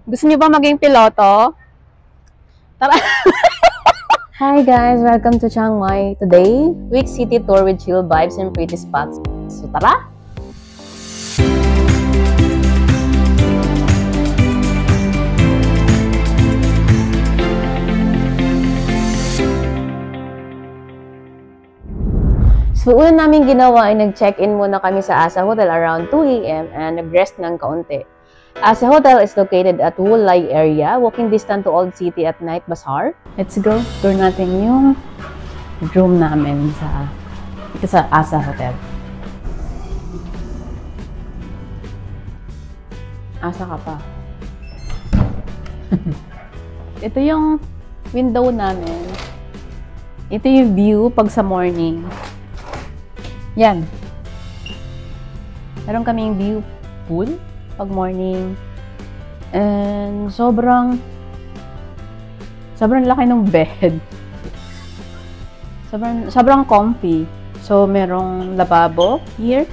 Gusto niyo ba maging piloto? Tara! Hi guys! Welcome to Chiang Mai. Today, week city tour with chill vibes and pretty spots. So tara! So una namin ginawa ay nag-check-in muna kami sa Asa Hotel around 2 AM and nag-rest ng kaunti. Asa Hotel is located at Wulai area, walking distance to Old City at Night Bazaar. Let's go. Tour natin yung room namin sa Asa Hotel. Asa ka pa. Ito yung window namin. Ito yung view pag sa morning. Yan. Meron kaming view pool pag morning. And sobrang laki ng bed. Sobrang comfy. So, merong lababo here.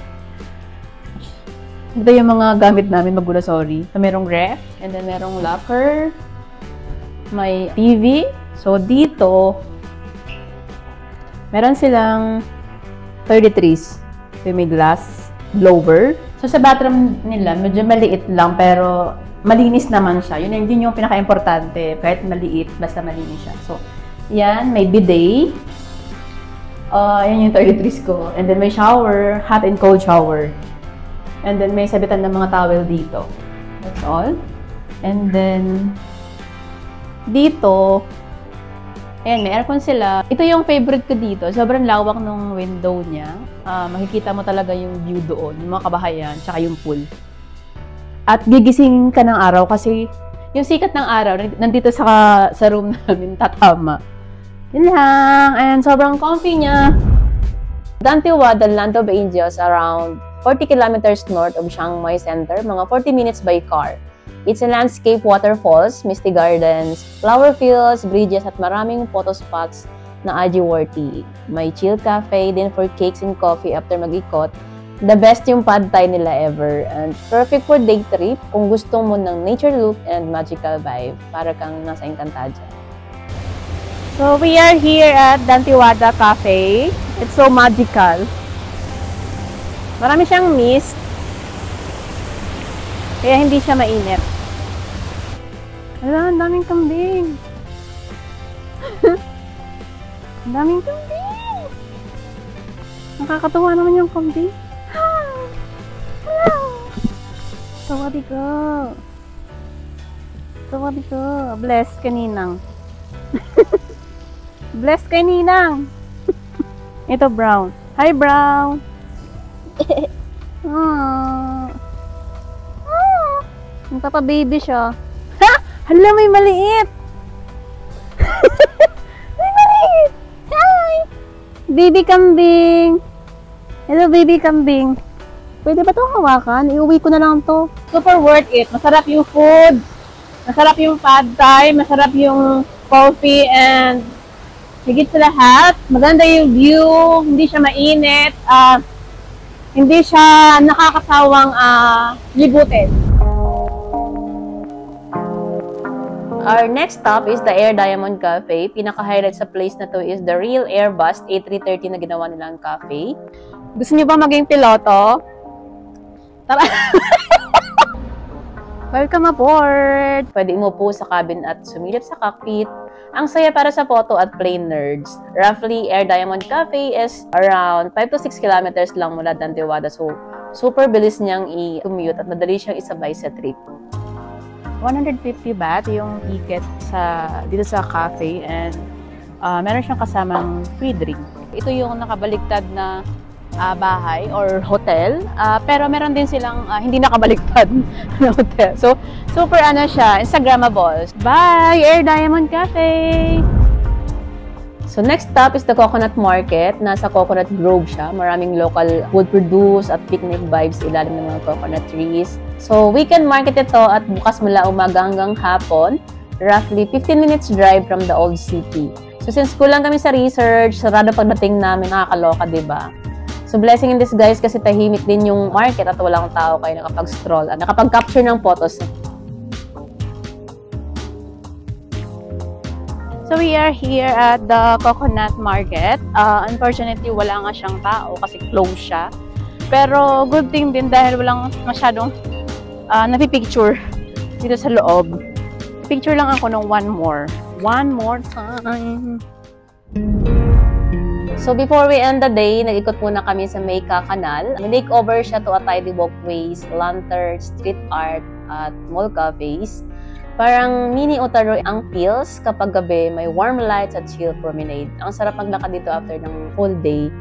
Ito yung mga gamit namin, magula, sorry. So, merong ref, and then merong locker. May TV. So, dito, meron silang 33s. So, may glass blower. So, sa bathroom nila, medyo maliit lang, pero malinis naman siya. Yun yung pinaka-importante. Kahit maliit, basta malinis siya. So, yan, may bidet. Yan yung toiletries ko. And then may shower, hot and cold shower. And then may sabitan ng mga towel dito. That's all. And then, dito, ayan, may aircon sila. Ito yung favorite ko dito. Sobrang lawak ng window niya. Makikita mo talaga yung view doon, yung mga kabahayan, tsaka yung pool. At gigising ka ng araw kasi yung sikat ng araw, nandito sa room namin, tatama. Yun lang. And sobrang comfy niya. Dantiwa, the Land of Angels, around 40 kilometers north of Chiang Mai Center, mga 40 minutes by car. It's a landscape waterfalls, misty gardens, flower fields, bridges, at maraming photo spots na worthy. May chill cafe din for cakes and coffee after mag-ikot. The best yung pad thai nila ever. And perfect for day trip kung gusto mo ng nature look and magical vibe. Para kang nasa Encantadia. So, we are here at Dantiwada Cafe. It's so magical. Marami siyang mist. Kaya hindi siya mainit. Ala, ang daming kambing. Ang daming kambing. Nakakatuwa naman yung kambing. Hello. Sawadiko. Sawadiko. Bless kaninang. Bless kaninang. Ito brown. Hi brown. Nagpapa-baby siya. Ha! Hala, may maliit! May maliit! Hi! Baby kambing! Hello, baby kambing. Pwede ba ito hawakan? Iuwi ko na lang to. Super worth it. Masarap yung food. Masarap yung pad thai. Masarap yung coffee. And higit sa lahat, maganda yung view. Hindi siya mainit. Hindi siya nakakasawang libutin. Our next stop is the Air Diamond Cafe. Pinaka-highlight sa place na to is the Real Airbus A330 na ginawa nilang cafe. Gusto niyo ba maging piloto? Tara! Welcome aboard! Pwede mo po sa cabin at sumilip sa cockpit. Ang saya para sa photo at plane nerds. Roughly, Air Diamond Cafe is around 5 to 6 kilometers lang mula Dantiwada. So, super bilis niyang i-commute at madali siyang isabay sa trip. 150 baht yung ticket dito sa cafe, and meron siyang kasamang free drink. Ito yung nakabaliktad na bahay or hotel, pero meron din silang hindi nakabaliktad na hotel. So, super siya, Instagrammable. Bye! Air Diamond Cafe! So, next stop is the Coconut Market. Nasa Coconut Grove siya. Maraming local food produce at picnic vibes ilalim ng mga coconut trees. So, weekend market ito at bukas mula umaga hanggang hapon. Roughly 15 minutes drive from the old city. So, since kulang kami sa research, sarado pagdating namin, nakakaloka, diba? So, blessing in disguise kasi tahimik din yung market at walang tao kaya nakapag-stroll at nakapag-capture ng photos. So we are here at the Coconut Market. Unfortunately, wala nga siyang tao kasi closed siya. Pero good thing din dahil walang masyadong napipicture dito sa loob. Picture lang ako ng one more time. So before we end the day, nag-ikot muna kami sa Meika Canal. Make-over siya to a tidy walkways, lanterns, street art, at mall cafes. Parang mini Otaru ang feels kapag gabi may warm lights at chill promenade. Ang sarap maglakad dito after ng full day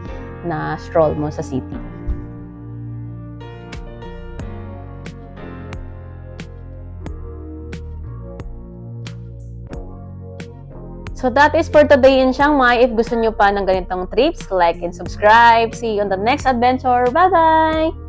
na stroll mo sa city. So that is for today in Chiang Mai. If gusto nyo pa ng ganitong trips, like and subscribe. See you on the next adventure. Bye-bye!